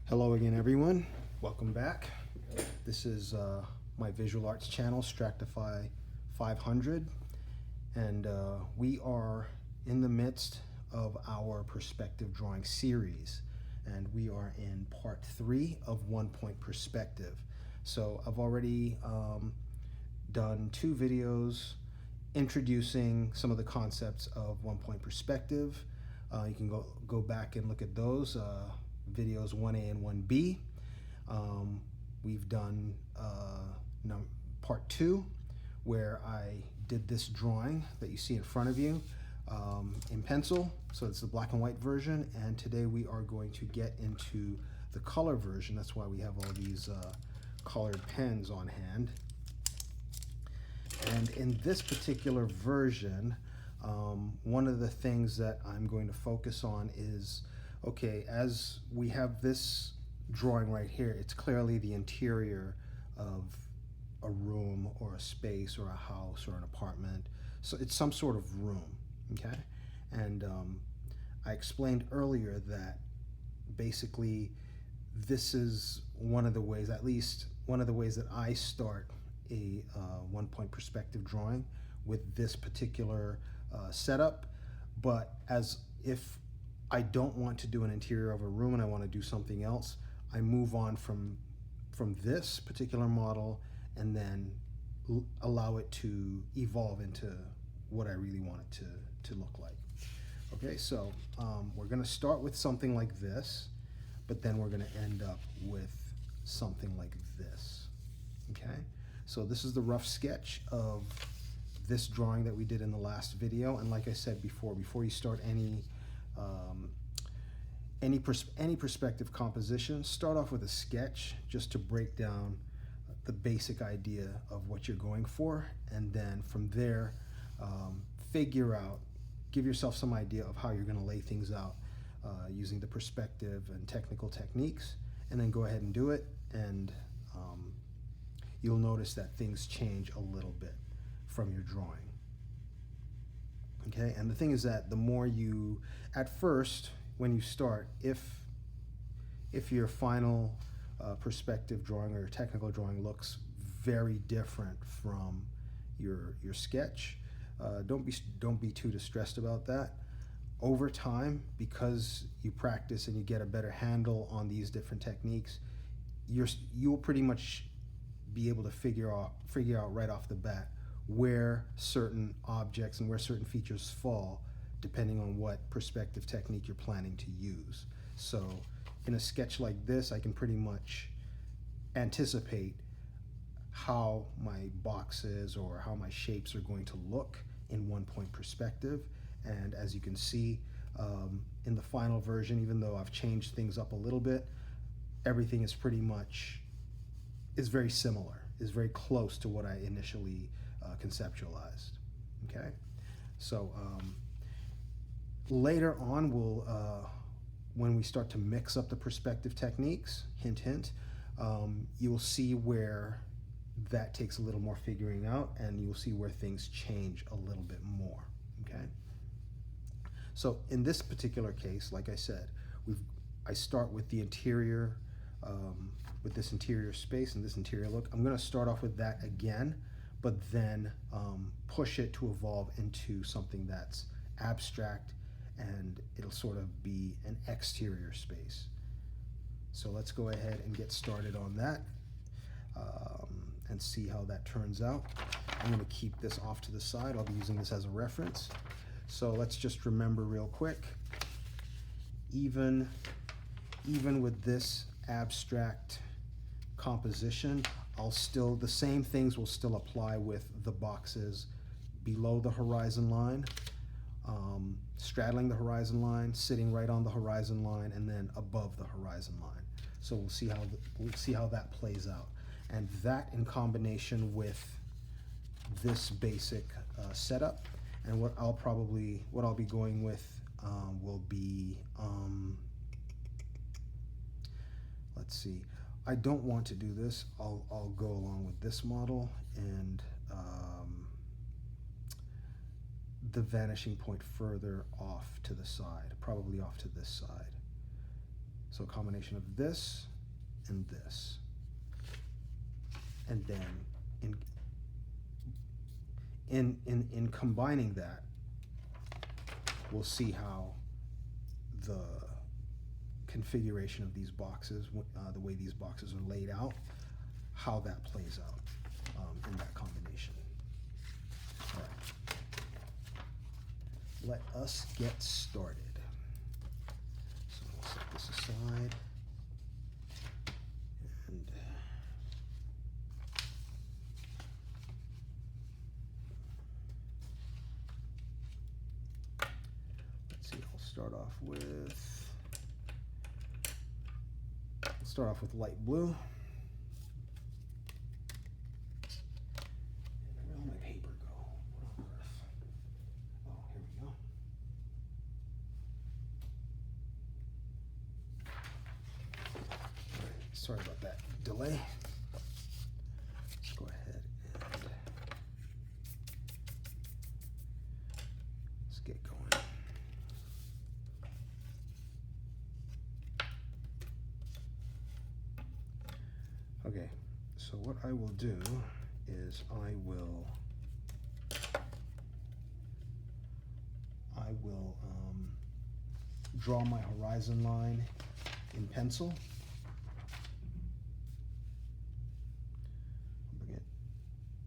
Hello again, everyone. Welcome back. This is my visual arts channel, Stractify 500, and we are in the midst of our perspective drawing series, and we are in part 3 of 1-point perspective. So I've already done 2 videos introducing some of the concepts of 1-point perspective. You can go back and look at those videos 1A and 1B. We've done part 2, where I did this drawing that you see in front of you in pencil. So it's the black and white version, and today we are going to get into the color version. That's why we have all these colored pens on hand. And in this particular version, one of the things that I'm going to focus on is, okay, as we have this drawing right here, it's clearly the interior of a room or a space or a house or an apartment. So it's some sort of room, okay? And I explained earlier that basically this is one of the ways, at least one of the ways that I start a 1-point perspective drawing with this particular setup. But as if I don't want to do an interior of a room and I want to do something else, I move on from this particular model and then allow it to evolve into what I really want it to look like. Okay, so we're going to start with something like this, but then we're going to end up with something like this. Okay, so this is the rough sketch of this drawing that we did in the last video. And like I said before you start any perspective composition, start off with a sketch just to break down the basic idea of what you're going for, and then from there give yourself some idea of how you're going to lay things out using the perspective and technical techniques, and then go ahead and do it, and you'll notice that things change a little bit from your drawing. Okay, and the thing is that the more you, at first, when you start, if your final perspective drawing or your technical drawing looks very different from your sketch, don't be too distressed about that. Over time, because you practice and you get a better handle on these different techniques, you'll pretty much be able to figure out right off the bat where certain objects and where certain features fall, depending on what perspective technique you're planning to use. So in a sketch like this, I can pretty much anticipate how my boxes or how my shapes are going to look in 1-point perspective. And as you can see, in the final version, even though I've changed things up a little bit, everything is very similar, is very close to what I initially conceptualized. Okay, so later on, when we start to mix up the perspective techniques, hint, hint, you'll see where that takes a little more figuring out, and you'll see where things change a little bit more. Okay, so in this particular case, like I said, I start with the interior, with this interior space and this interior look. I'm going to start off with that again, but then push it to evolve into something that's abstract, and it'll sort of be an exterior space. So let's go ahead and get started on that and see how that turns out. I'm going to keep this off to the side. I'll be using this as a reference. So let's just remember real quick, even with this abstract composition, the same things will still apply with the boxes below the horizon line, straddling the horizon line, sitting right on the horizon line, and then above the horizon line. So we'll see how that plays out, and that in combination with this basic setup. And what I'll be going with will be, let's see, I don't want to do this. I'll go along with this model, and the vanishing point further off to the side, probably off to this side. So a combination of this and this. And then in combining that, we'll see how the configuration of these boxes, the way these boxes are laid out, how that plays out in that combination. All right. Let us get started. So I'll set this aside. And let's see, I'll start off with light blue. Where did my paper go? What on earth? Oh, here we go. All right, sorry about that delay. Let's go ahead and let's get going. Okay, so what I will do is I will draw my horizon line in pencil.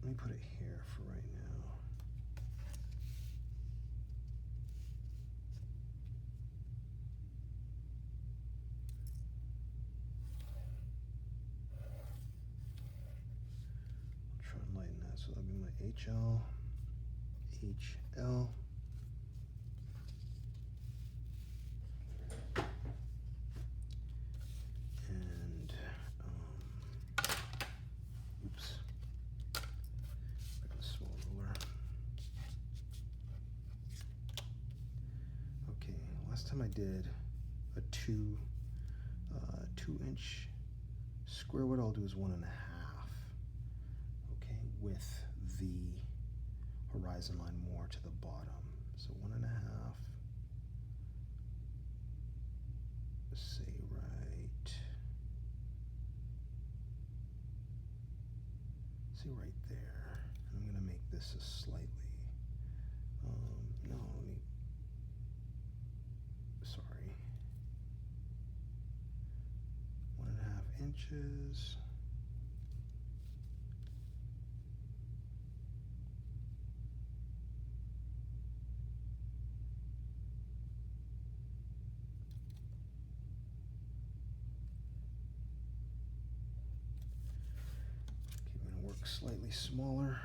Let me put it here for right now. I'll try and lighten that, so that'll be my HL, HL. And, oops, grab a small ruler. Okay, last time I did a 2-inch square, what I'll do is 1.5. Okay, with the horizon line more to the bottom. So 1.5. Say right there. And I'm gonna make this a slightly, no, let me, sorry. 1.5 inches. Slightly smaller.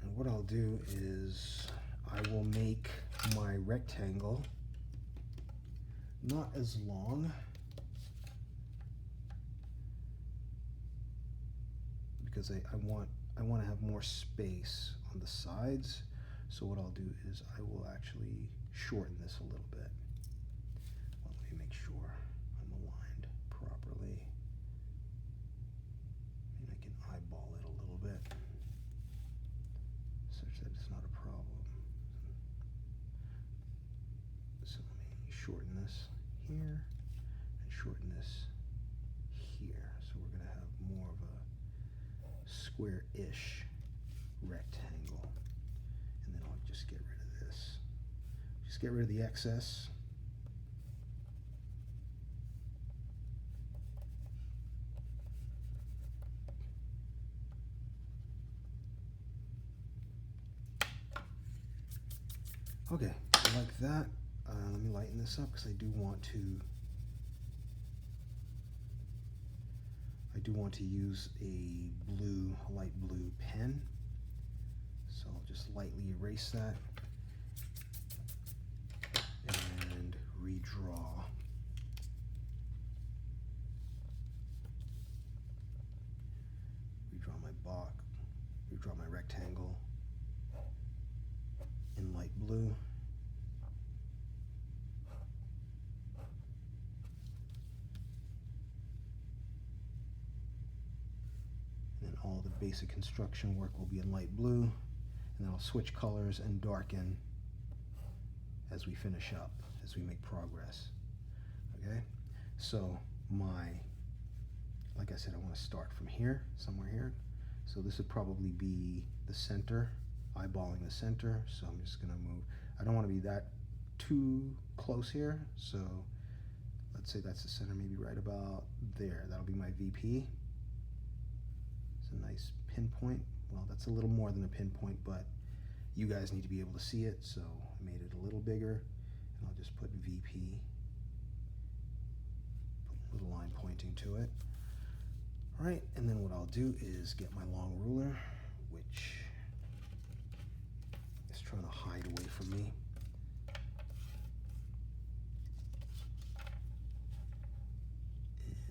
And what I'll do is I will make my rectangle not as long, because I want to have more space on the sides. So what I'll do is I will actually shorten this a little bit. Well, let me make sure I'm aligned properly. And I can eyeball it a little bit, such that it's not a problem. So let me shorten this here and shorten this here. So we're going to have more of a square-ish rectangle. Just get rid of this. Just get rid of the excess. Okay, like that. Let me lighten this up because I do want to use a light blue pen. So I'll just lightly erase that and redraw. Redraw my block, redraw my rectangle in light blue. all the basic construction work will be in light blue, and then I'll switch colors and darken as we finish up, as we make progress. Okay, so like I said, I want to start from here, somewhere here. So this would probably be the center, eyeballing the center. So I'm just gonna move. I don't want to be that too close here, so let's say that's the center, maybe right about there. That'll be my VP. It's a nice pinpoint. Well, that's a little more than a pinpoint, but you guys need to be able to see it, so I made it a little bigger, and I'll just put VP, put a little line pointing to it. All right, and then what I'll do is get my long ruler, which is trying to hide away from me.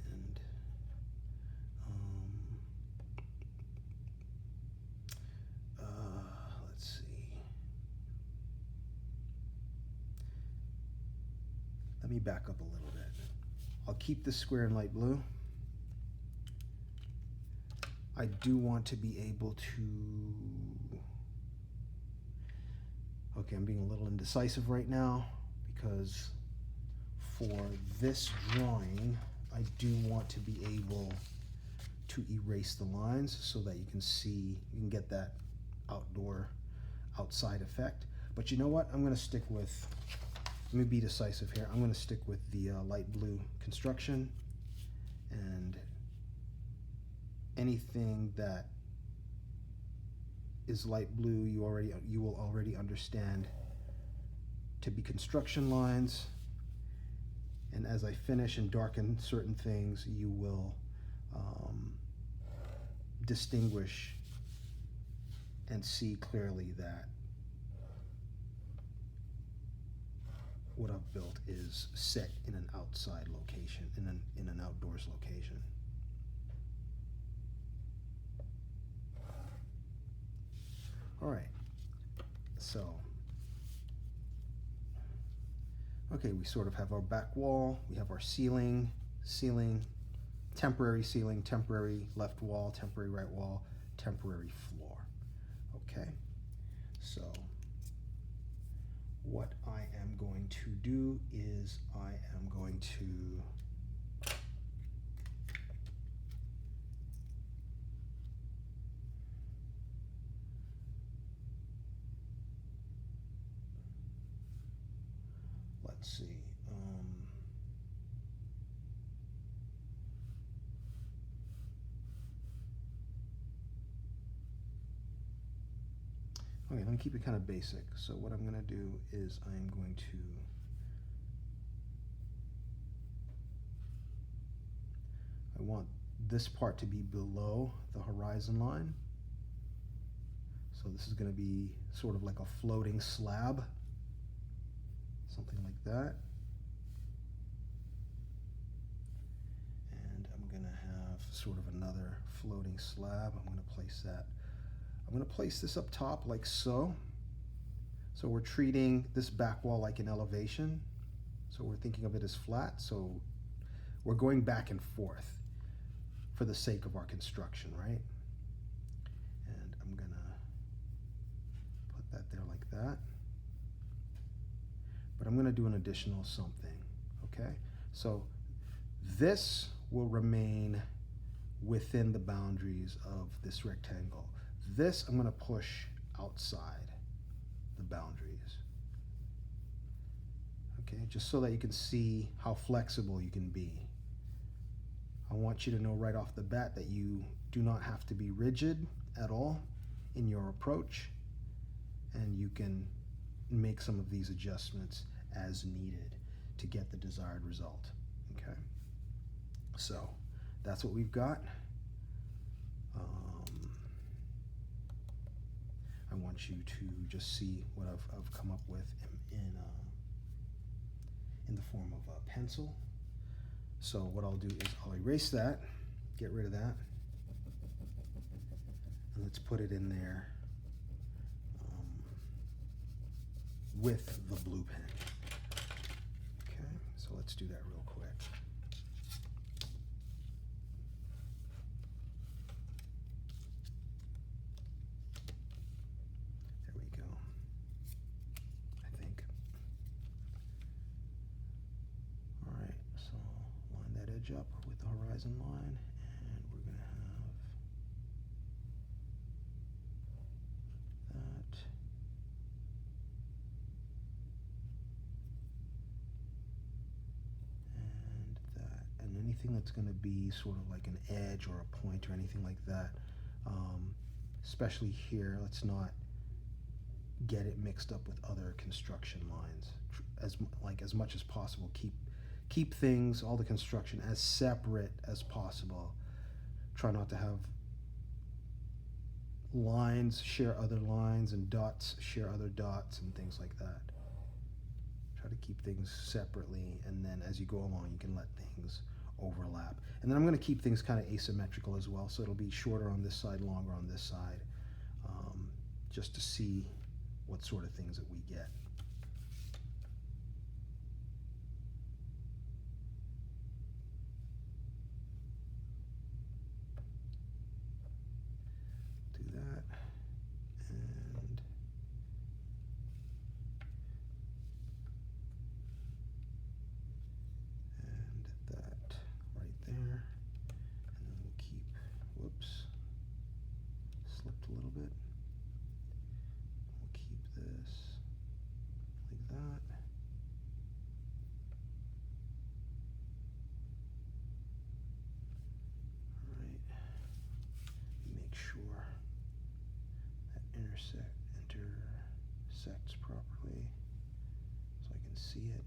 And let's see. Let me back up a little bit. I'll keep this square in light blue. I do want to be able to, okay, I'm being a little indecisive right now because for this drawing, I do want to be able to erase the lines so that you can see, you can get that outside effect. But you know what? I'm gonna stick with, let me be decisive here. I'm gonna stick with the light blue construction, and anything that is light blue you will already understand to be construction lines, and as I finish and darken certain things, you will distinguish and see clearly that what I've built is set in an outside location, in an outdoors location. All right, so, okay, we sort of have our back wall, we have our ceiling, temporary ceiling, temporary left wall, temporary right wall, temporary floor. Okay, so what I am going to do is I am going to let's see. Okay, let me keep it kind of basic. So what I'm going to do is I'm going to I want this part to be below the horizon line. So this is going to be sort of like a floating slab, something like that. And I'm going to have sort of another floating slab. I'm going to place that. I'm going to place this up top like so. So we're treating this back wall like an elevation. So we're thinking of it as flat. So we're going back and forth for the sake of our construction, right? And I'm going to put that there like that. But I'm going to do an additional something, okay? So this will remain within the boundaries of this rectangle. This I'm going to push outside the boundaries, okay? Just so that you can see how flexible you can be. I want you to know right off the bat that you do not have to be rigid at all in your approach, and you can make some of these adjustments as needed to get the desired result, okay? So that's what we've got. I want you to just see what I've come up with in the form of a pencil. So what I'll do is I'll erase that, get rid of that, and let's put it in there with the blue pen. Okay, so let's do that real quick. edge up with the horizon line, and we're going to have that. And that. And anything that's going to be sort of like an edge or a point or anything like that, especially here, let's not get it mixed up with other construction lines. As much as possible, keep things, all the construction, as separate as possible. Try not to have lines share other lines and dots share other dots and things like that. Try to keep things separately, and then as you go along you can let things overlap. And then I'm going to keep things kind of asymmetrical as well, so it'll be shorter on this side, longer on this side, just to see what sort of things that we get. Do that, and that right there, and then we'll keep, whoops, slipped a little bit. We'll keep this like that. All right, make sure that intersects properly so I can see it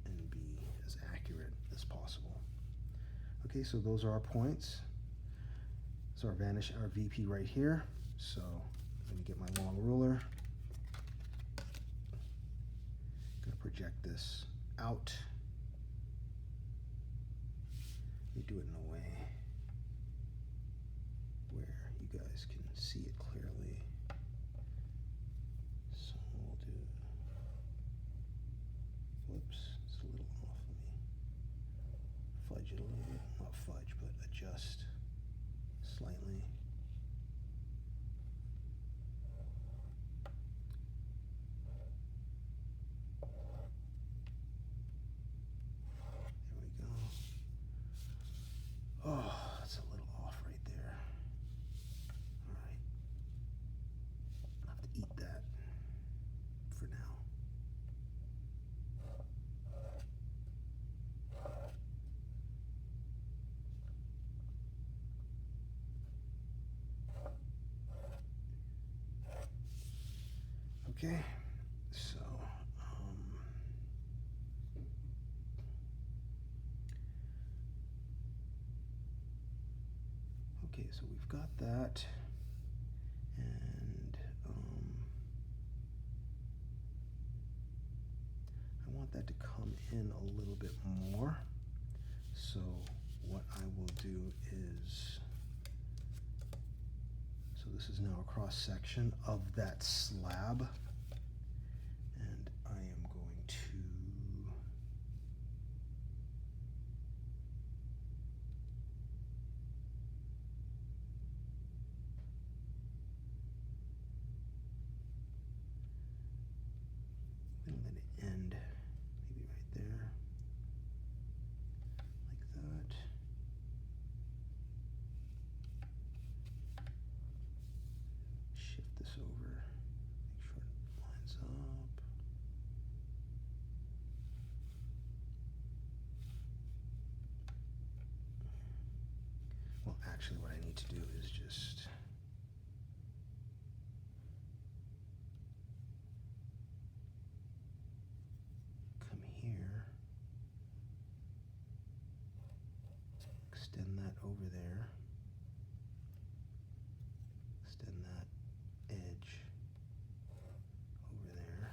and be as accurate as possible. Okay, so those are our points. So our VP right here. So I'm going to get my long ruler. I'm going to project this out. Let me do it in a way where you guys can see it clearly. So we'll do, whoops, it's a little off. Let me fudge it a little bit. Not fudge, but adjust slightly. There we go. Oh, that's a little off right there. All right. I'll have to eat that for now. Okay, so okay, so we've got that, and I want that to come in a little bit more. So what I will do is, so this is now a cross section of that slab, and I am going to let it end maybe right there, like that. Shift this over, make sure it lines up. Well, actually what I need to do is just come here, extend that over there, extend that edge over there.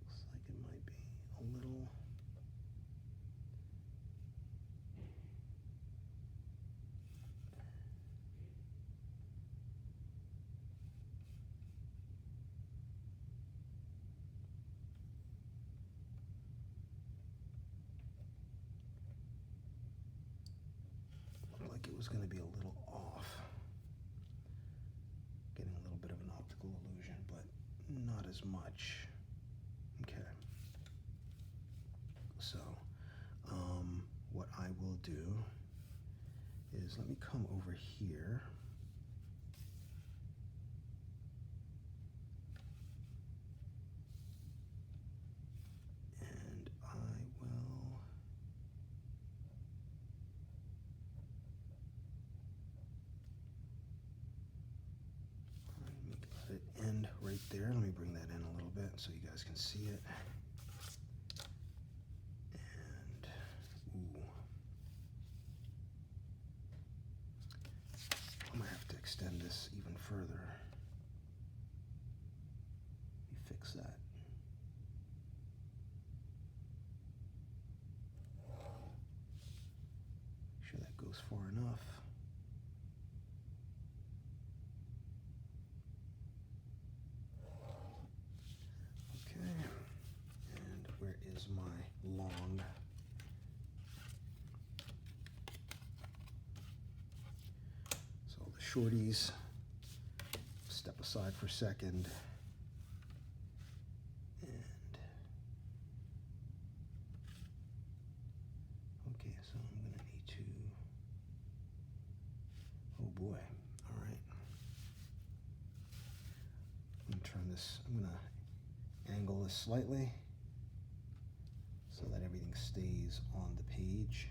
Looks like it might be a little. Looked like it was going to be a little off. Getting a little bit of an optical illusion, but not as much. is, let me come over here. And I will let it end right there. Let me bring that in a little bit so you guys can see it. And, ooh. I might have to extend this even further. Let me fix that. Make sure that goes far enough. Okay, and where is my long? So the shorties, step aside for a second. And okay, so I'm gonna need to, oh boy, all right. I'm gonna turn this, I'm gonna angle this slightly so that everything stays on the page.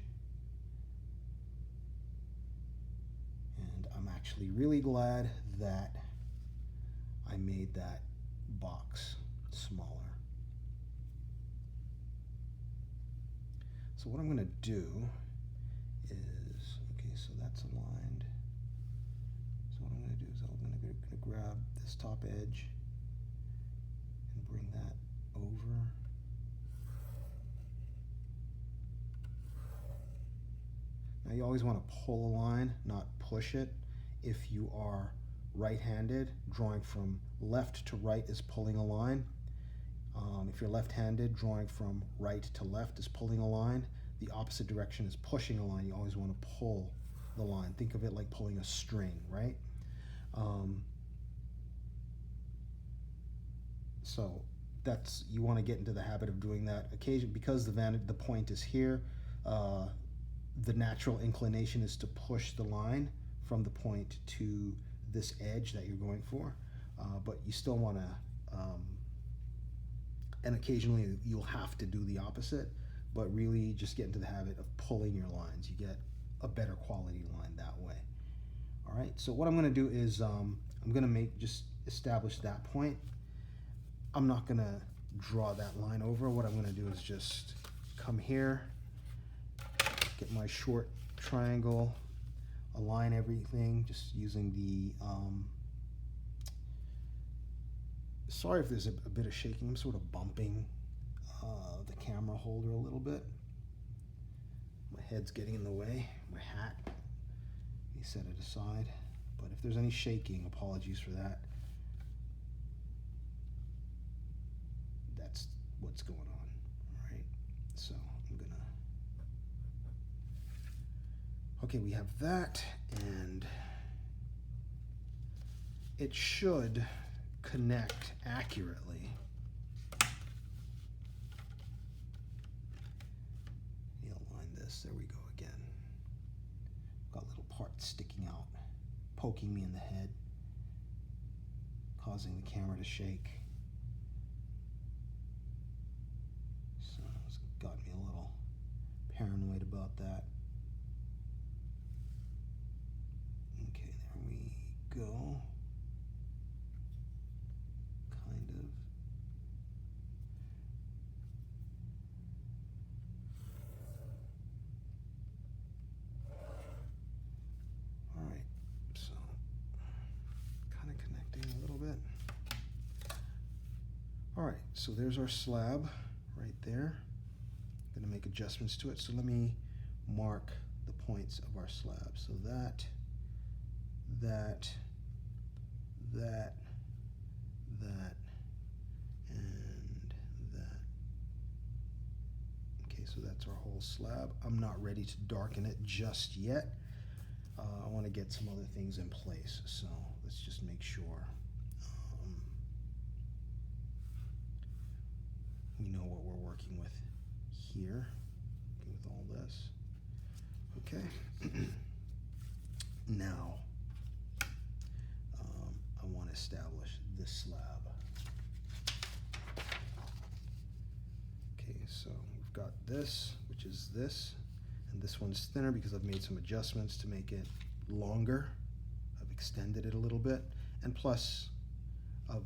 And I'm actually really glad that I made that box smaller. So what I'm going to do is, okay, so that's aligned. So what I'm going to do is I'm going to grab this top edge and bring that over. Now you always want to pull a line, not push it. If you are right-handed, drawing from left to right is pulling a line. If you're left-handed, drawing from right to left is pulling a line. The opposite direction is pushing a line. You always want to pull the line. Think of it like pulling a string, right? So that's, you want to get into the habit of doing that occasionally, because the point is here. The natural inclination is to push the line from the point to this edge that you're going for, but you still want to, and occasionally you'll have to do the opposite, but really just get into the habit of pulling your lines. You get a better quality line that way. All right, so what I'm going to do is I'm going to just establish that point. I'm not going to draw that line over. What I'm going to do is just come here, get my short triangle, align everything, just using the, sorry if there's a bit of shaking. I'm sort of bumping the camera holder a little bit. My head's getting in the way, my hat. Let me set it aside. But if there's any shaking, apologies for that. That's what's going on, all right? So I'm gonna, okay, we have that, and it should connect accurately. Align this, there we go again. Got little parts sticking out, poking me in the head, causing the camera to shake. So it's got me a little paranoid about that. Okay, there we go. Kind of. All right, so kind of connecting a little bit. All right, so there's our slab right there. I'm gonna make adjustments to it. So let me mark the points of our slab. So that, and that. Okay, so that's our whole slab. I'm not ready to darken it just yet. I want to get some other things in place, so let's just make sure we know what we're working with here, with all this. Okay. got this, which is this, and this one's thinner because I've made some adjustments to make it longer. I've extended it a little bit, and plus of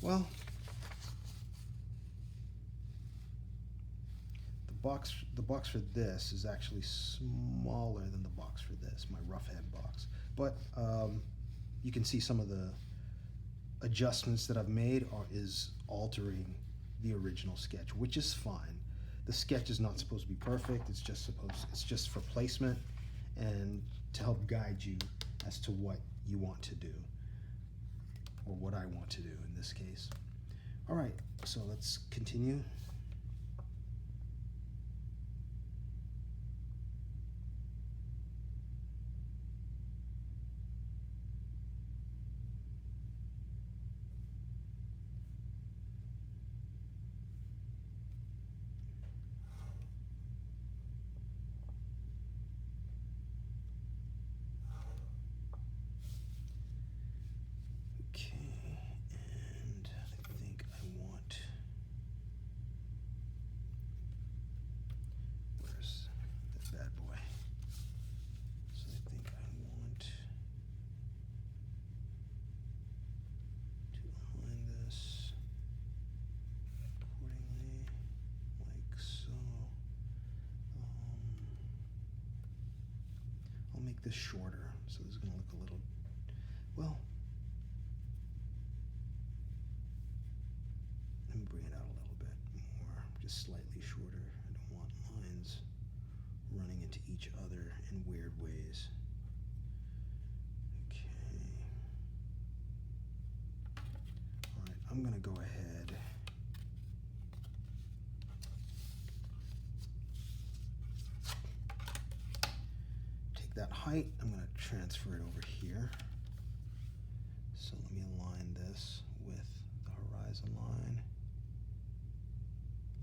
well, the box for this is actually smaller than the box for this, my rough head box. But you can see some of the adjustments that I've made is altering the original sketch, which is fine. The sketch is not supposed to be perfect. It's just for placement and to help guide you as to what you want to do, or what I want to do in this case. All right, so let's continue. Make this shorter, so this is going to look a little, well, let me bring it out a little bit more, just slightly shorter. I don't want lines running into each other in weird ways. Okay. All right, I'm going to go ahead. That height, I'm going to transfer it over here. So let me align this with the horizon line,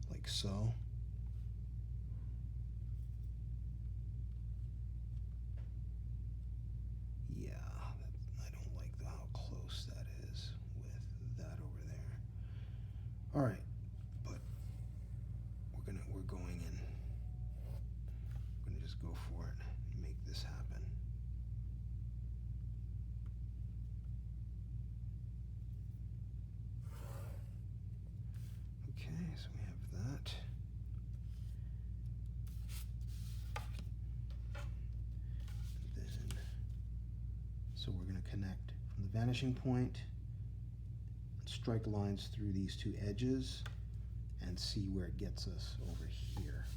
like so. Yeah, I don't like how close that is with that over there. All right, but we're going in. We're going to just go for it. Make this happen. Okay, so we have that. And then, so we're going to connect from the vanishing point, strike lines through these two edges, and see where it gets us over here.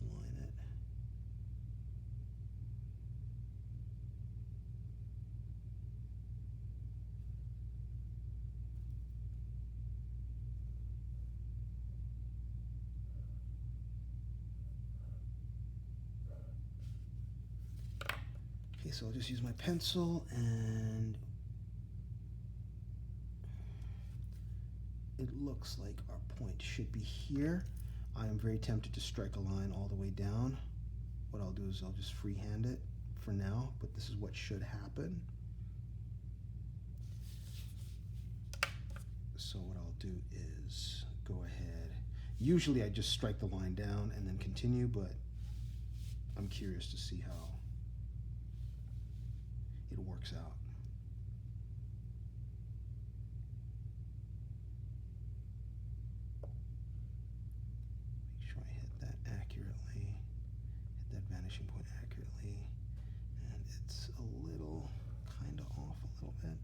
Align it. Okay, so I'll just use my pencil, and it looks like our point should be here. I am very tempted to strike a line all the way down. What I'll do is I'll just freehand it for now, but this is what should happen. So what I'll do is go ahead. Usually I just strike the line down and then continue, but I'm curious to see how it works out. Point accurately, and it's a little kind of off a little bit.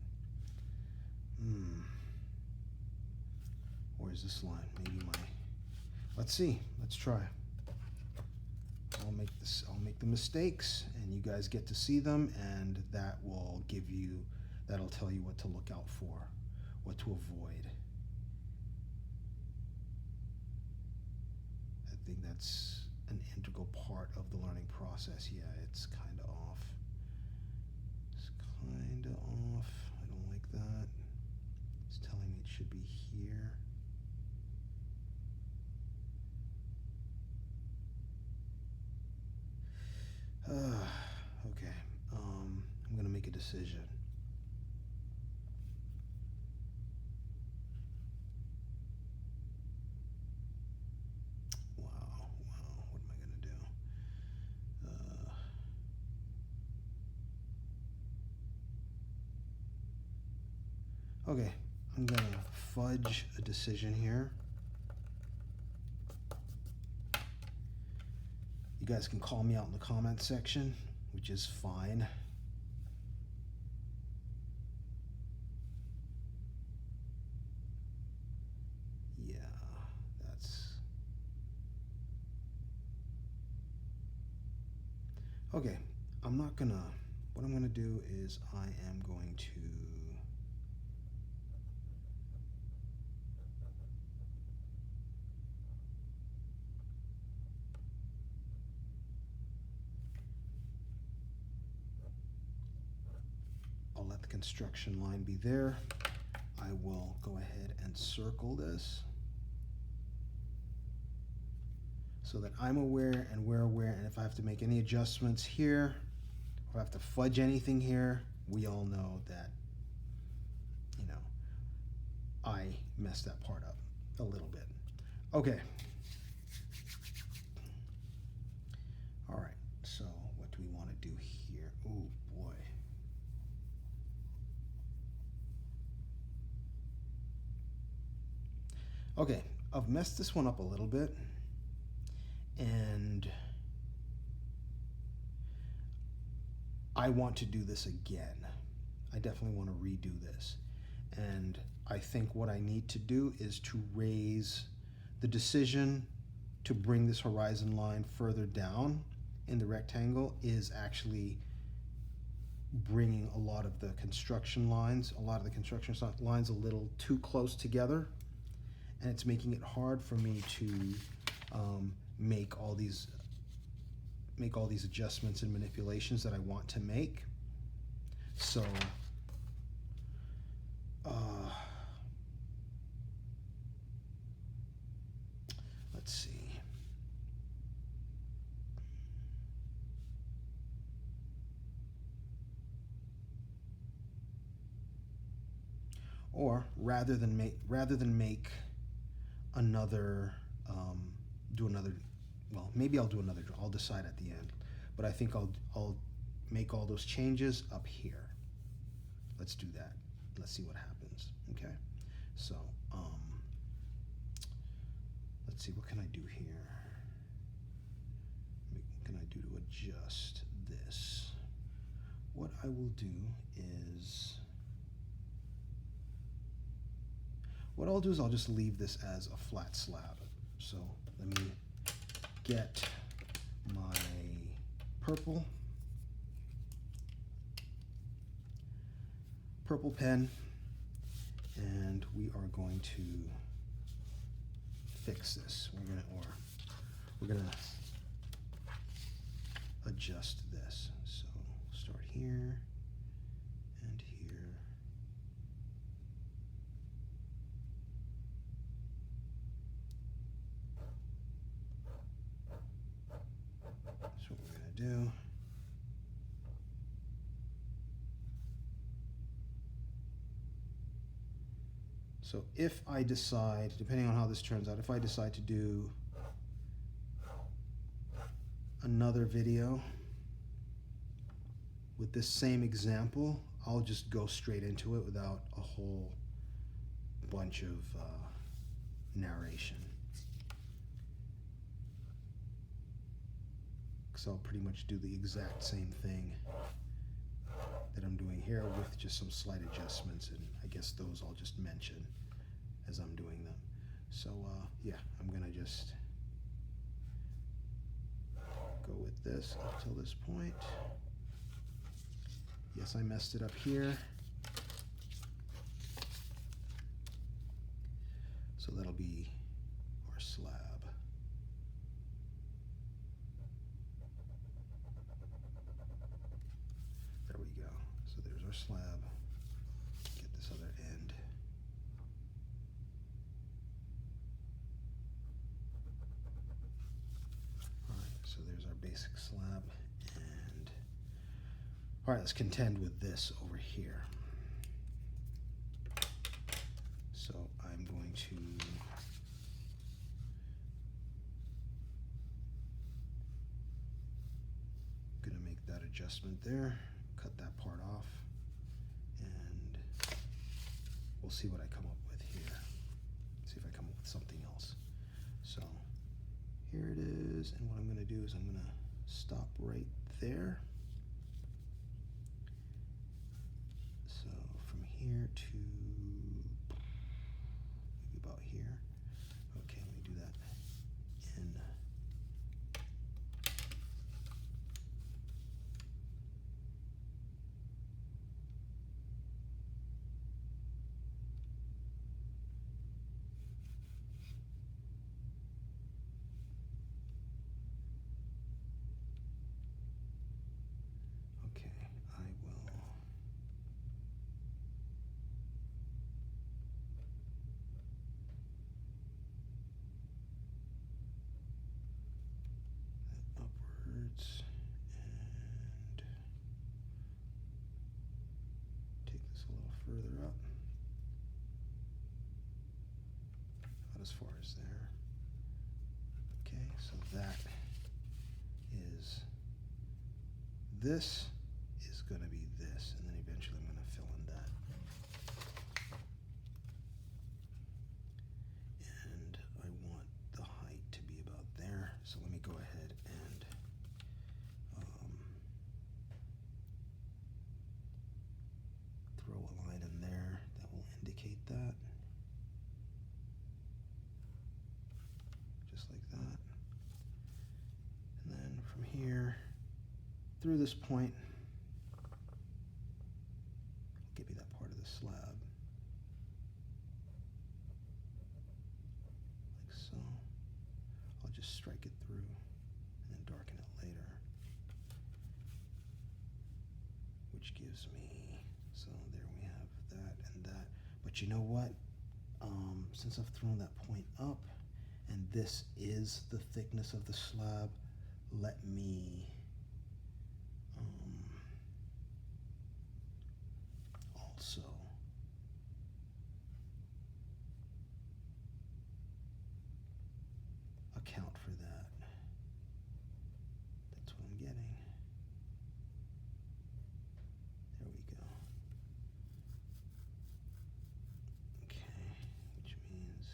Where's this line? Maybe let's see, let's try. I'll make the mistakes, and you guys get to see them, and that'll tell you what to look out for, what to avoid. I think that's an integral part of the learning process. Yeah, it's kind of off. It's kind of off. I don't like that. It's telling me it should be here. Okay. I'm gonna make a decision. Okay, I'm gonna fudge a decision here. You guys can call me out in the comment section, which is fine. Yeah, that's... Okay, I'm not gonna... What I'm gonna do is I am going to... I'll let the construction line be there. I will go ahead and circle this so that I'm aware and we're aware, and if I have to make any adjustments here, or if I have to fudge anything here, we all know that, you know, I messed that part up a little bit. Okay. All right, so what do we want to do here? Oh boy. Okay, I've messed this one up a little bit, and I want to do this again. I definitely want to redo this. And I think what I need to do is to raise the decision to bring this horizon line further down in the rectangle is actually bringing a lot of the construction lines a little too close together. And it's making it hard for me to make all these adjustments and manipulations that I want to make. So let's see. Or rather than make another, well, maybe I'll do another draw. I'll decide at the end, but I think I'll make all those changes up here. Let's do that. Let's see what happens. Okay, so let's see, what can I do here? What can I do to adjust this? What I will do is, what I'll do is I'll just leave this as a flat slab. So let me get my purple pen, and we are going to fix this. We're gonna adjust this. So start here and here. That's what we're gonna do. So if I decide, depending on how this turns out, if I decide to do another video with this same example, I'll just go straight into it without a whole bunch of narration. Because I'll pretty much do the exact same thing that I'm doing here with just some slight adjustments, and I guess those I'll just mention as I'm doing them. So yeah, I'm gonna just go with this up till this point. Yes, I messed it up here. So that'll be our slab. There we go. So there's our slab. Get this other end. All right, so there's our basic slab. And all right, let's contend with this over here. So I'm going to make that adjustment there, cut that part off, and see what I come up with here. See if I come up with something else. So here it is, and what I'm going to do is I'm going to stop right there. So from here to maybe about here. Okay, let me do that in. Okay, I will. Upwards and take this a little further up. Not as far as there. Okay, so that is this is going to be this, and then eventually I'm going to fill in that. And I want the height to be about there, so let me go ahead and throw a line in there that will indicate that. Just like that. And then from here through this point, give me that part of the slab. Like so. I'll just strike it through and then darken it later. Which gives me, so there we have that and that. But you know what? Since I've thrown that point up, and this is the thickness of the slab, let me also account for that. That's what I'm getting. There we go. Okay, which means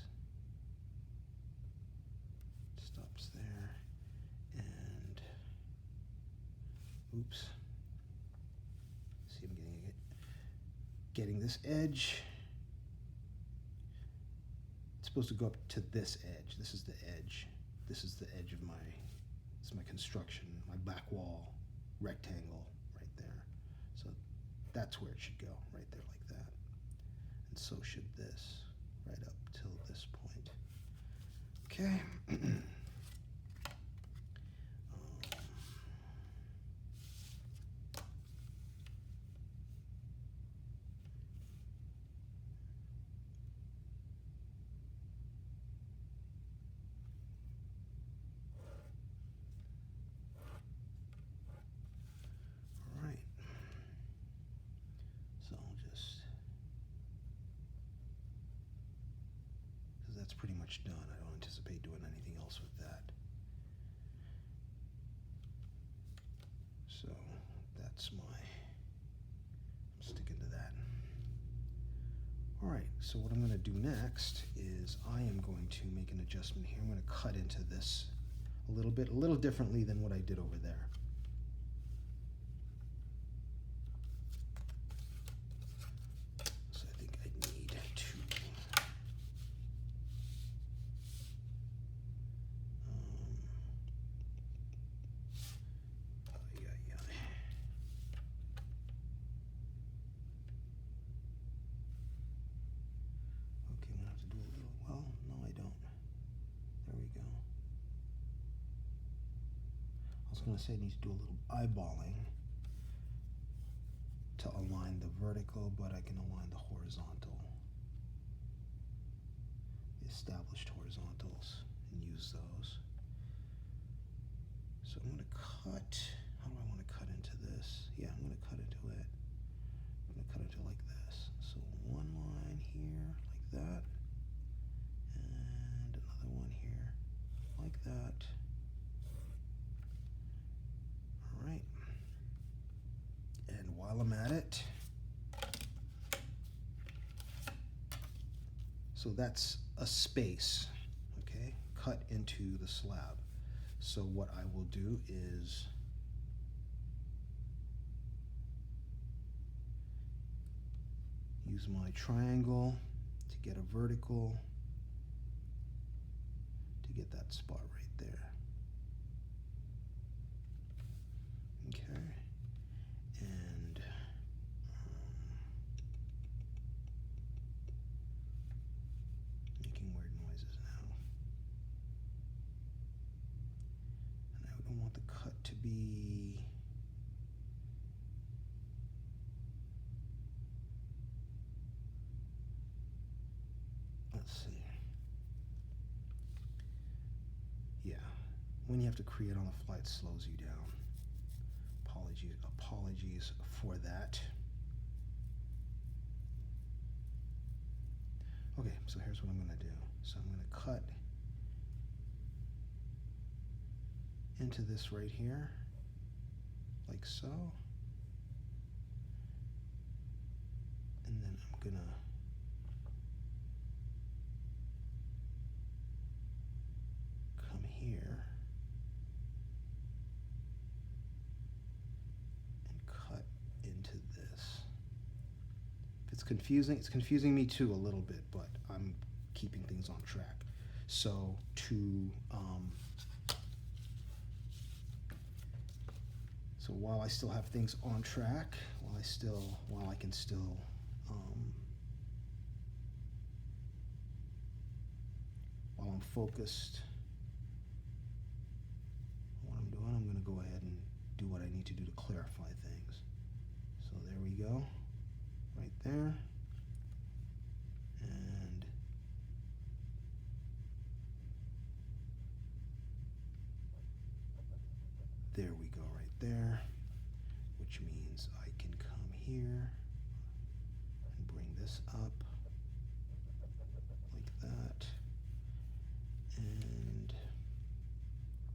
it stops there, and oops. See, I'm getting this edge. It's supposed to go up to this edge. This is the edge. This is the edge of my construction, my back wall rectangle right there. So that's where it should go, right there like that. And so should this, right up till this point. Okay. That's pretty much done. I don't anticipate doing anything else with that. So that's I'm sticking to that. All right, so what I'm going to do next is I am going to make an adjustment here. I'm going to cut into this a little differently than what I did over there. So I think I need to I was going to say I need to do a little eyeballing to align the vertical, but I can align the horizontal, the established horizontals, and use those. So I'm going to cut. How do I want to cut into this? Yeah, I'm going to cut into it. I'm going to cut into it like this. So one line here, like that, and another one here, like that. All right. And while I'm at it, So that's a space, okay, cut into the slab. So what I will do is use my triangle to get a vertical to get that spot right there. Okay, and making weird noises now. And I don't want the cut to be let's see. Yeah, when you have to create on the fly, it slows you down. Apologies for that. Okay, so here's what I'm going to do. So I'm going to cut into this right here, like so. And then I'm going to come here and cut into this. If it's confusing me too a little bit, but I'm keeping things on track. So so while I still have things on track, while I can still while I'm focused on what I'm doing, I'm going to go ahead and do what I need to do to clarify things. So there we go, right there. And there we go right there, which means I can come here and bring this up like that. And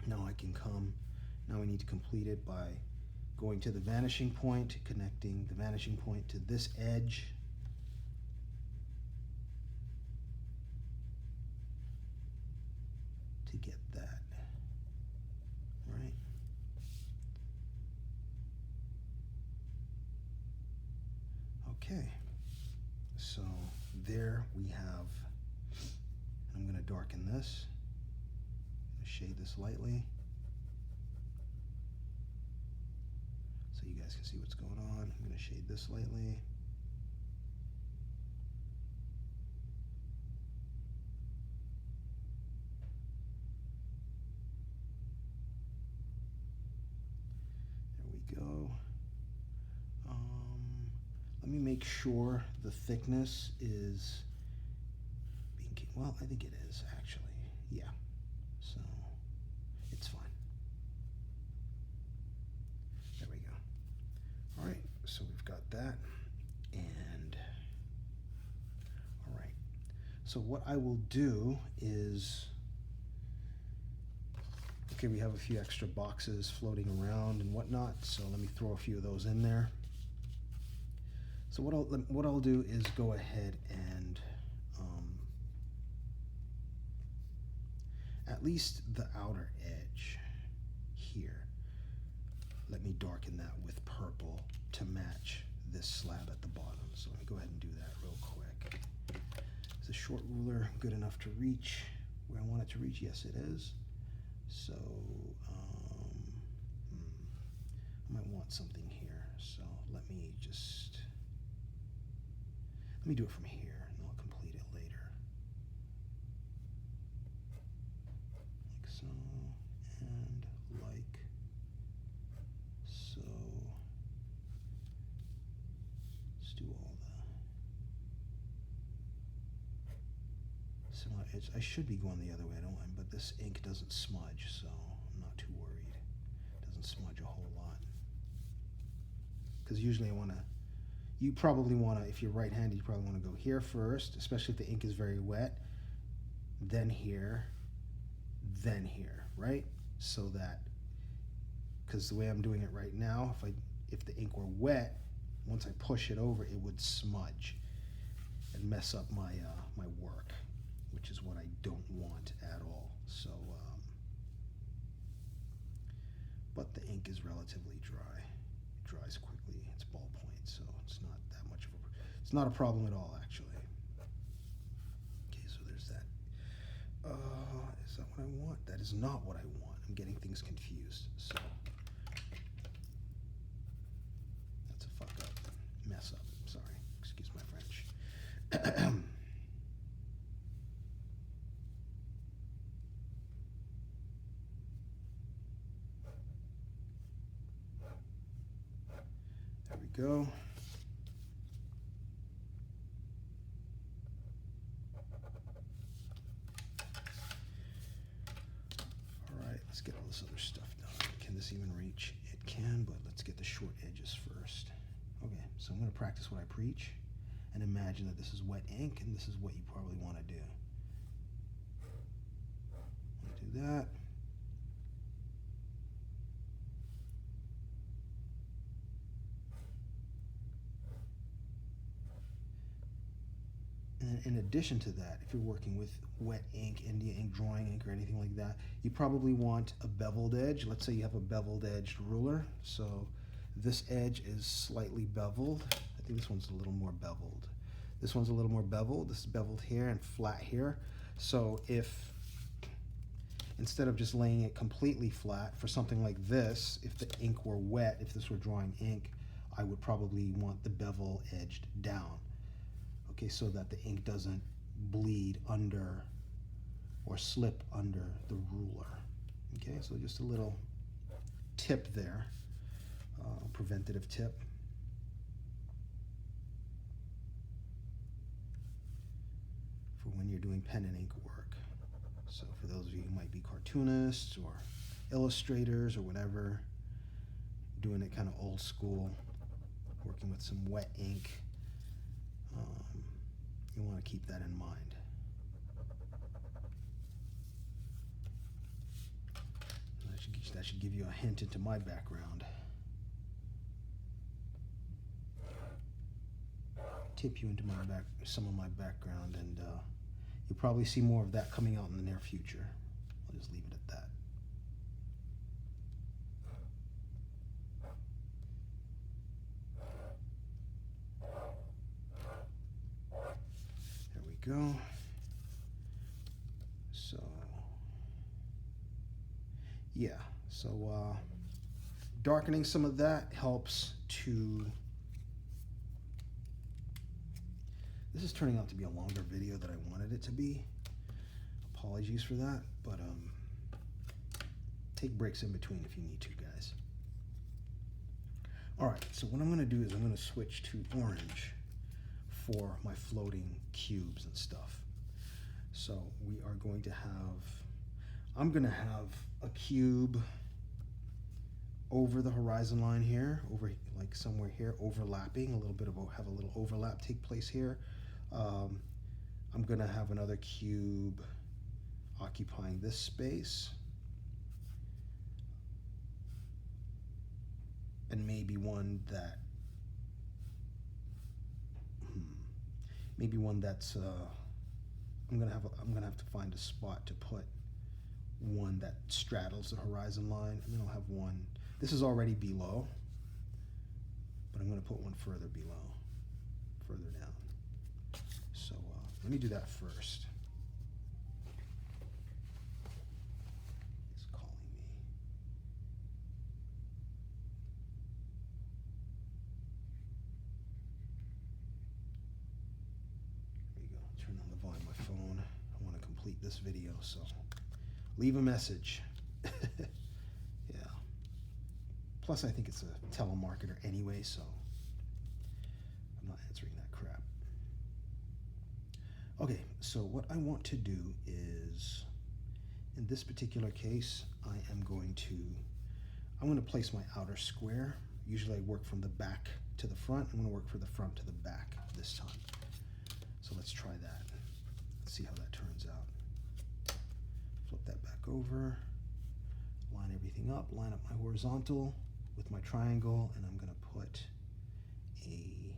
now I can come, now we need to complete it by going to the vanishing point, connecting the vanishing point to this edge. To get that, right? Okay, so there we have, I'm going to darken this, shade this lightly so you guys can see what's going on. I'm going to shade this lightly. There we go. Let me make sure the thickness is being, well, I think it is actually, yeah. So it's fine. There we go. All right, so we've got that. And all right, so what I will do is, okay, we have a few extra boxes floating around and whatnot, so let me throw a few of those in there. So what I'll do is go ahead and at least the outer edge here, let me darken that with purple to match this slab at the bottom. So let me go ahead and do that real quick. Is the short ruler good enough to reach where I want it to reach? Yes, it is. So I might want something here. So let me do it from here and I'll complete it later. Like so, and like so. Let's do all the similar edge. I should be going the other way, I don't mind, but this ink doesn't smudge, so I'm not too worried. It doesn't smudge a whole lot. Because usually you probably want to, if you're right-handed, you probably want to go here first, especially if the ink is very wet, then here, right? So that, because the way I'm doing it right now, if the ink were wet, once I push it over, it would smudge. and mess up my my work, which is what I don't want at all. So, but the ink is relatively dry. It dries quickly. It's ballpoint, so it's not that much of a. It's not a problem at all, actually. Okay, so there's that. Is that what I want? That is not what I want. I'm getting things confused. So that's a fuck up, mess up. Sorry, excuse my French. There we go. Let's get all this other stuff done. Can this even reach? It can, but let's get the short edges first. Okay, so I'm going to practice what I preach and imagine that this is wet ink and this is what you probably want to do. Do that. And in addition to that, if you're working with wet ink, India ink, drawing ink, or anything like that, you probably want a beveled edge. Let's say you have a beveled edged ruler. So this edge is slightly beveled. I think this one's a little more beveled. This one's a little more beveled. This is beveled here and flat here. So if, instead of just laying it completely flat for something like this, if the ink were wet, if this were drawing ink, I would probably want the bevel edged down. Okay, so that the ink doesn't bleed under or slip under the ruler. Okay, so just a little tip there, preventative tip. For when you're doing pen and ink work. So for those of you who might be cartoonists or illustrators or whatever, doing it kind of old school, working with some wet ink, you want to keep that in mind. That should give you a hint into my background. Tip you into some of my background, and you'll probably see more of that coming out in the near future. I'll just leave it at that. There we go. So, yeah. So, darkening some of that helps to. This is turning out to be a longer video than I wanted it to be. Apologies for that, but take breaks in between if you need to, guys. All right, so what I'm going to do is I'm going to switch to orange for my floating cubes and stuff. So we are going to have, I'm going to have a cube over the horizon line here, over like somewhere here, overlapping, a little bit of, have a little overlap take place here. I'm going to have another cube occupying this space. And maybe one that, maybe one that's, I'm gonna have to find a spot to put one that straddles the horizon line, and then I'll have one. This is already below, but I'm gonna put one further below, further down. So let me do that first. This video, so leave a message. Yeah. Plus, I think it's a telemarketer anyway, so I'm not answering that crap. Okay, so what I want to do is, in this particular case, I'm going to place my outer square. Usually I work from the back to the front. I'm going to work from the front to the back this time. So let's try that. Let's see how that turns out. Flip that back over, line everything up, line up my horizontal with my triangle, and I'm going to put a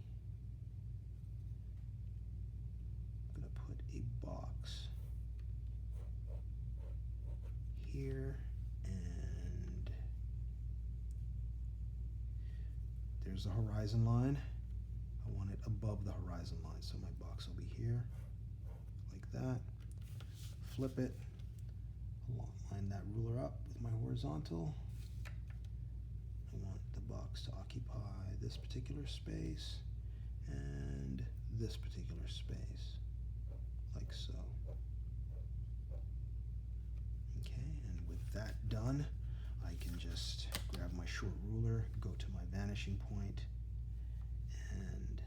There's the horizon line. I want it above the horizon line, so my box will be here, like that. Flip it, line that ruler up with my horizontal. I want the box to occupy this particular space and this particular space, like so. Okay, and with that done, I can just grab my short ruler, go to my vanishing point, and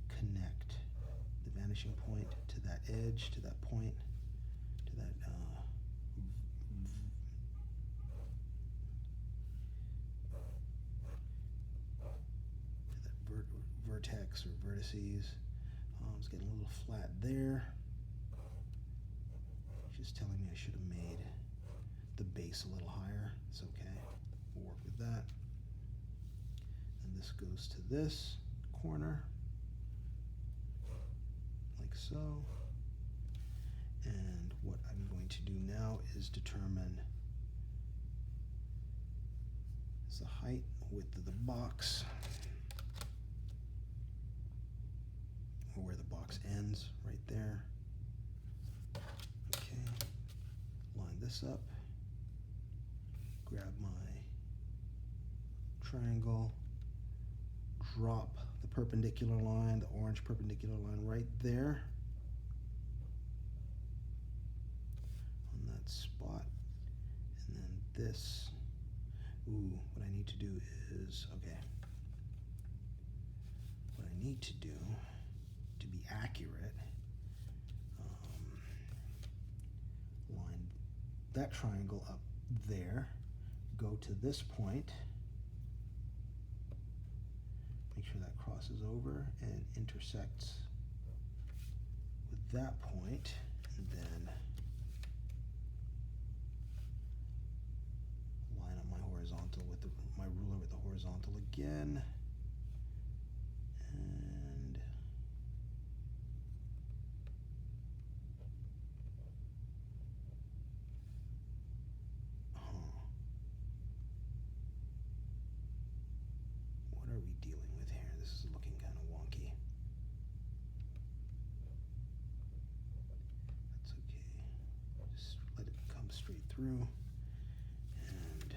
connect the vanishing point to that edge, to that point, to that vertex or vertices. It's getting a little flat there. Just telling me I should have made the base a little higher. It's okay. We'll work with that. And this goes to this corner, like so. And what I'm going to do now is determine the height, width of the box, or where the box ends, right there. Okay, line this up, grab my triangle, drop the perpendicular line, the orange perpendicular line right there on that spot, and then this. Ooh, what I need to do is, okay, what I need to do to be accurate, line that triangle up there, go to this point, make sure that crosses over and intersects with that point, and then line up my horizontal with my ruler with the horizontal again, and what are we dealing with here? This is looking kind of wonky. That's okay. Just let it come straight through. And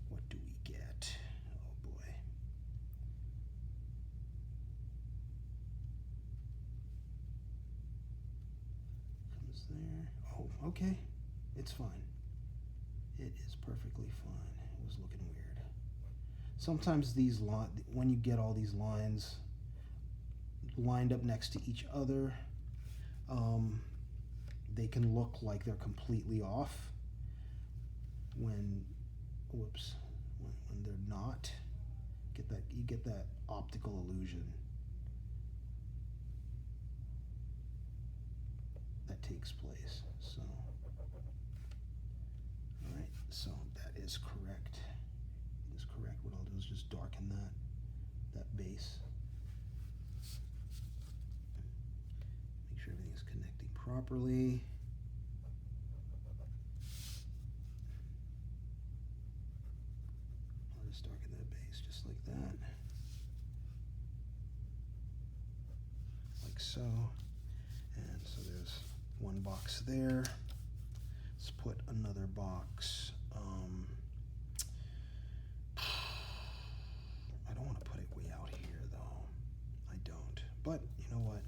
what do we get? Oh boy. Comes there. Oh, okay. It's fine. It is perfectly fine. It was looking weird. Sometimes these when you get all these lines lined up next to each other, they can look like they're completely off when, whoops, when they're not. You get that optical illusion that takes place. So, all right, so that is correct. It is correct. What I'll do is just darken that base. Make sure everything's connecting properly. I'll just darken that base just like that. Like so. And so there's one box there. Let's put another box. I don't want to put it way out here though. I don't. But you know what?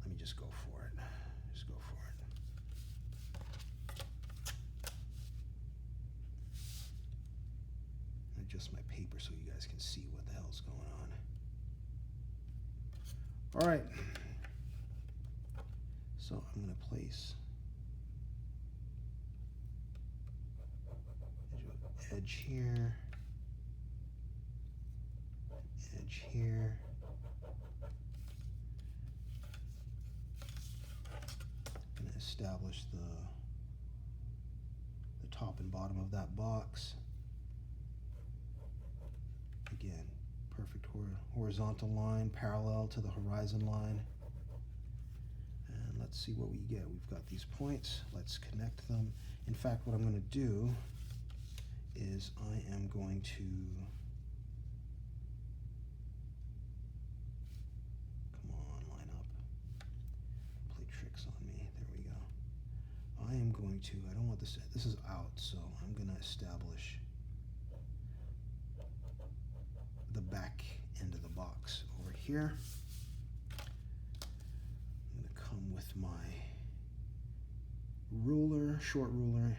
Let me just go for it. Just go for it. Adjust my paper so you guys can see what the hell's going on. All right. So I'm going to place edge here, edge here. I'm going to establish the top and bottom of that box. Again, perfect horizontal line parallel to the horizon line. And let's see what we get. We've got these points. Let's connect them. In fact, what I'm going to do is I am going to to, I don't want this is out, so I'm going to establish the back end of the box over here. I'm going to come with my ruler, short ruler,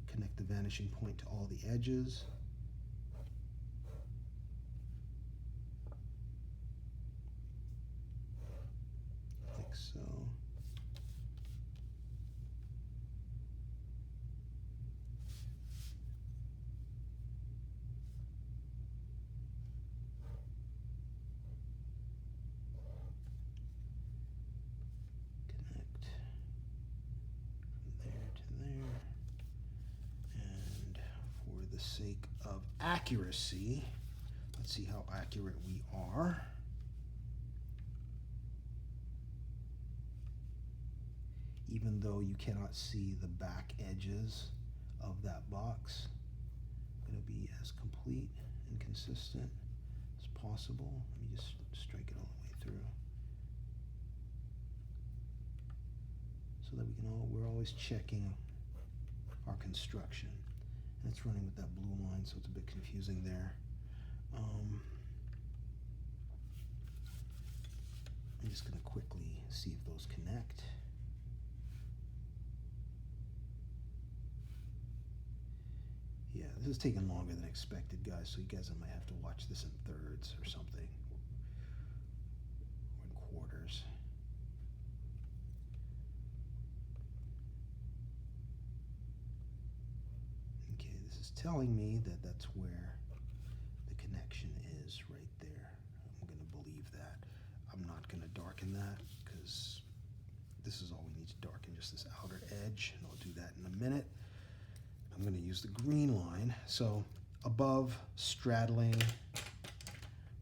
connect the vanishing point to all the edges. Like so. Sake of accuracy, let's see how accurate we are. Even though you cannot see the back edges of that box, I'm going to be as complete and consistent as possible. Let me just strike it all the way through, so that we're always checking our construction. And it's running with that blue line, so it's a bit confusing there. I'm just going to quickly see if those connect. Yeah, this is taking longer than expected, guys, so you guys might have to watch this in thirds or something, or in quarters. Telling me that that's where the connection is, right there. I'm going to believe that. I'm not going to darken that, because this is all we need to darken, just this outer edge, and I'll do that in a minute. I'm going to use the green line. So above, straddling,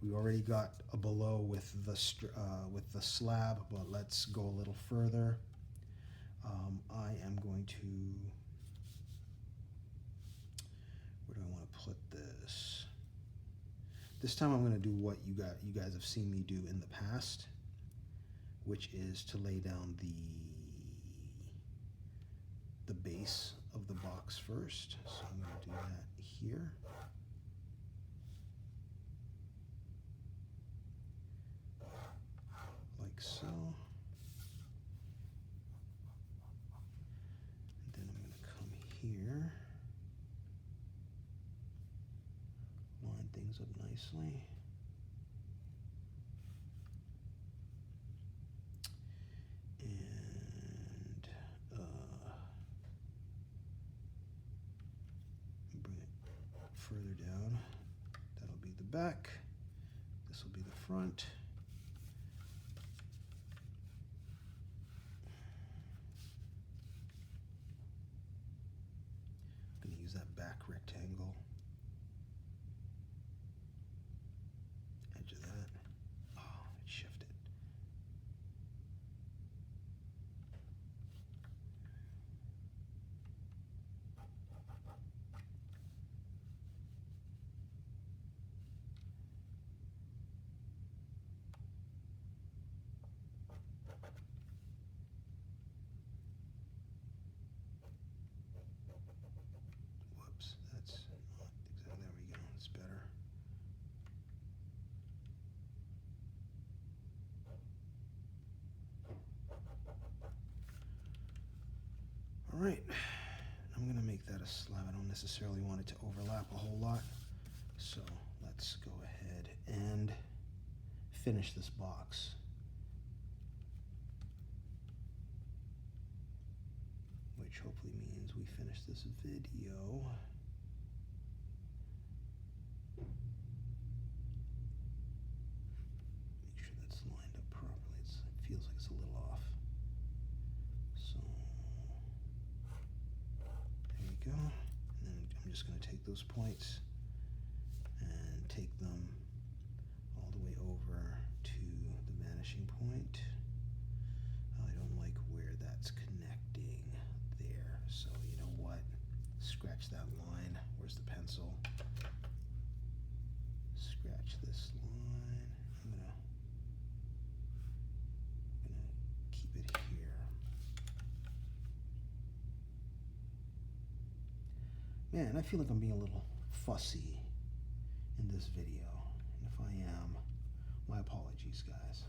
we already got a below with the slab, but let's go a little further. I am going to, where do I want to put this? This time I'm going to do what you guys have seen me do in the past, which is to lay down the base of the box first. So I'm going to do that here. Like so. And then I'm going to come here, line things up nicely. And bring it further down. That'll be the back. This will be the front. I'm going to use that back rectangle. Edge of that. Oh, it shifted. Whoops, that's not exactly, there we go, it's better. All right, I'm gonna make that a slab. I don't necessarily want it to overlap a whole lot. So let's go ahead and finish this box. Which hopefully means we finish this video. Make sure that's lined up properly. It feels like it's a little off. So there we go. And then I'm just going to take those points and take them all the way over to the vanishing point. I don't like where that's connecting there, so you know what? Scratch that line. Where's the pencil? Scratch this line. I'm gonna keep it here. Man, I feel like I'm being a little fussy in this video. And if I am, my apologies, guys.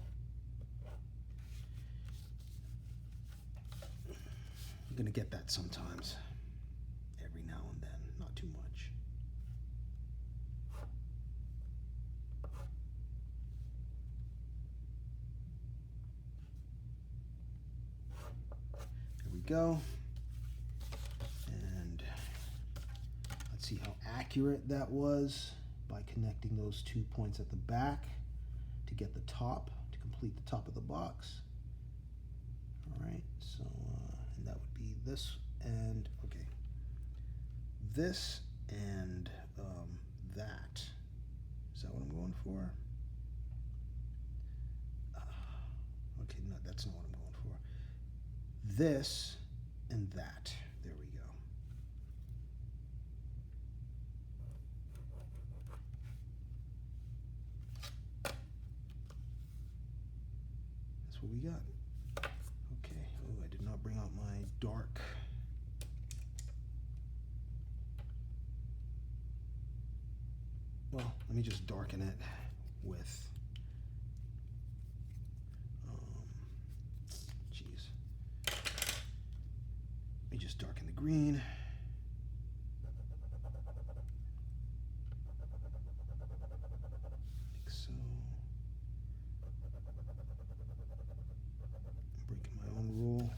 I'm gonna get that sometimes, every now and then, not too much. There we go. And let's see how accurate that was by connecting those 2 points at the back to get the top, to complete the top of the box. All right, so and that would be this and okay, this and that. Is that what I'm going for? Okay, no, that's not what I'm going for. This and that. There we go. That's what we got. Okay. Oh, I did not bring out my dark. Well, let me just darken it with, geez. Let me just darken the green. Like so. I'm breaking my own rule,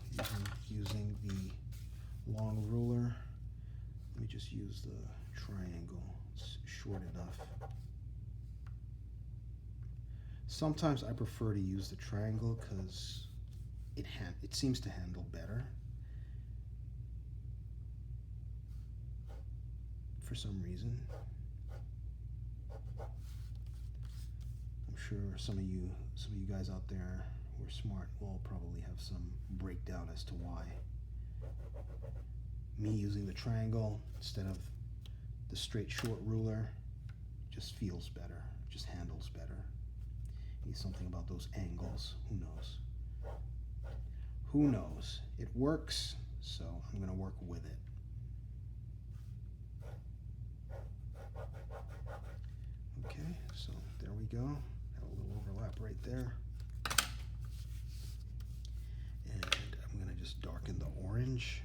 using the long ruler. Let me just use the triangle. It's short enough. Sometimes I prefer to use the triangle because it seems to handle better. For some reason. I'm sure some of you guys out there who are smart will probably have some breakdown as to why. Me using the triangle instead of the straight short ruler just feels better, just handles better. Maybe something about those angles, who knows? Who knows? It works, so I'm gonna work with it. Okay, so there we go. Have a little overlap right there. And I'm gonna just darken the orange.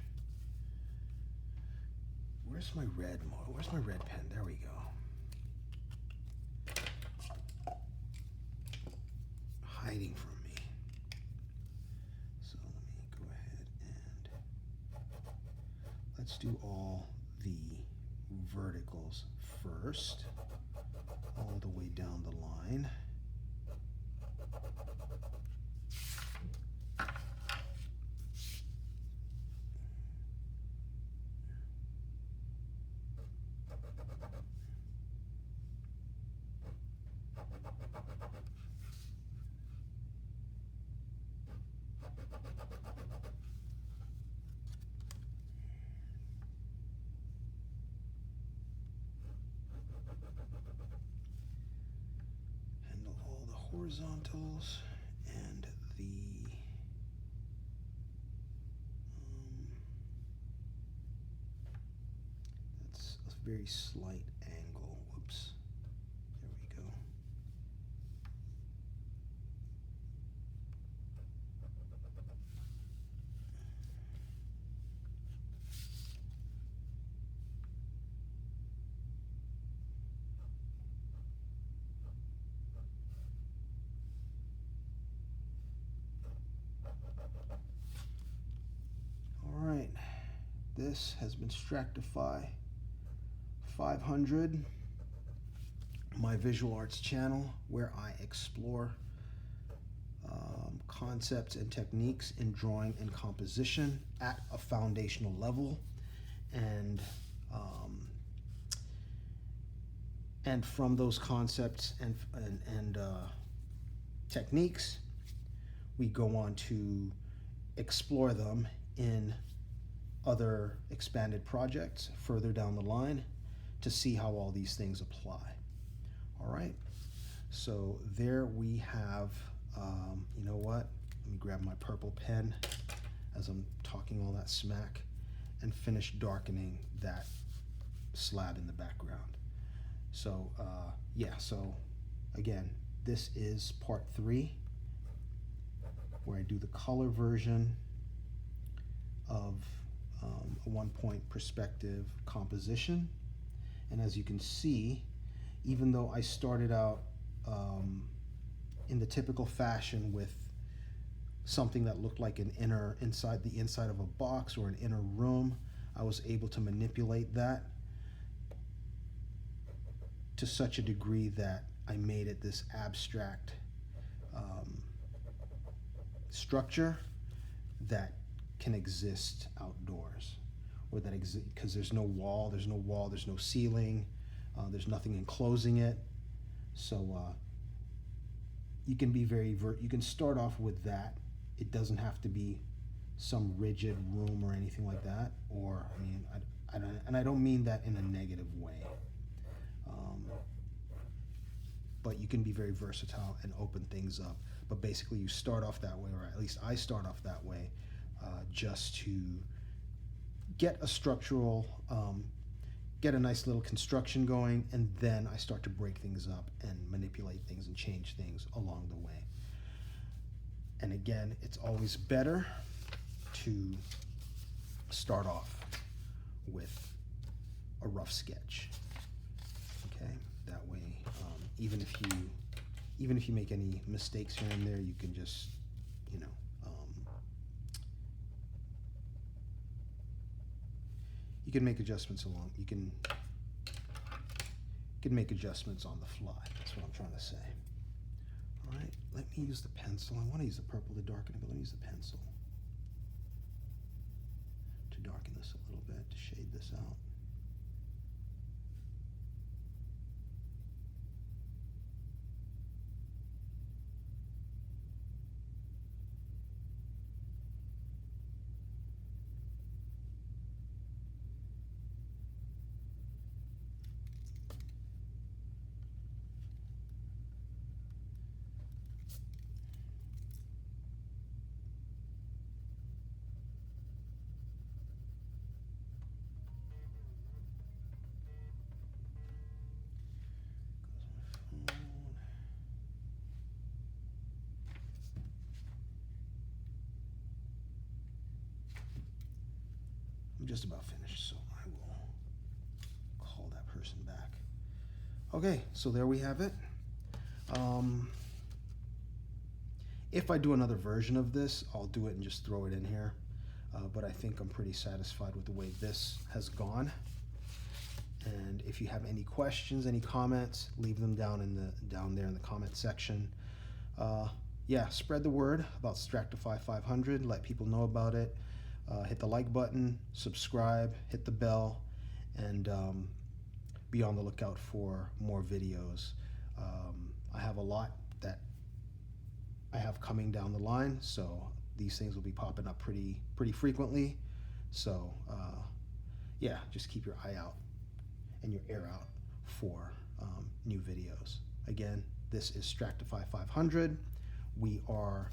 Where's my red? Where's my red pen? There we go. Hiding from me. So let me go ahead and let's do all the verticals first, all the way down the line. Horizontals and that's a very slight angle. Whoops. There we go. This has been Stractify 500, my visual arts channel where I explore concepts and techniques in drawing and composition at a foundational level, and from those concepts and techniques, we go on to explore them in other expanded projects further down the line to see how all these things apply. All right, so there we have, you know what? Let me grab my purple pen as I'm talking all that smack and finish darkening that slab in the background. So yeah, so again, this is part 3, where I do the color version of a 1-point perspective composition. And as you can see, even though I started out in the typical fashion with something that looked like an inside of a box or an inner room, I was able to manipulate that to such a degree that I made it this abstract structure that can exist outdoors, or that because there's no wall, there's no ceiling, there's nothing enclosing it. So you can be you can start off with that. It doesn't have to be some rigid room or anything like that. Or I mean, I don't mean that in a negative way. But you can be very versatile and open things up. But basically, you start off that way, or at least I start off that way, just to get a structural, get a nice little construction going, and then I start to break things up and manipulate things and change things along the way. And again, it's always better to start off with a rough sketch. Okay, that way, even if you make any mistakes here and there, you can just, you know, you can make adjustments along. You can make adjustments on the fly. That's what I'm trying to say. All right, let me use the pencil. I want to use the purple to darken it, but let me use the pencil to darken this a little bit, to shade this out. I'm just about finished, so I will call that person back. Okay, so there we have it. If I do another version of this, I'll do it and just throw it in here. But I think I'm pretty satisfied with the way this has gone. And if you have any questions, any comments, leave them down there in the comment section. Yeah, spread the word about Stractify 500. Let people know about it. Hit the like button, subscribe, hit the bell, and be on the lookout for more videos. I have a lot that I have coming down the line, so these things will be popping up pretty frequently. So yeah, just keep your eye out and your ear out for new videos. Again, this is Stractify 500. We are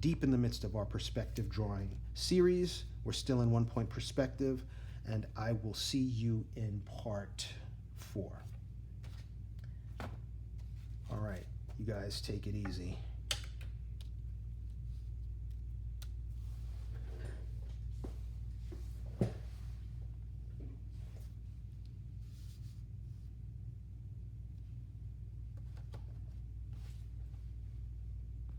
deep in the midst of our perspective drawing series. We're still in 1-point perspective, and I will see you in part 4. All right, you guys take it easy.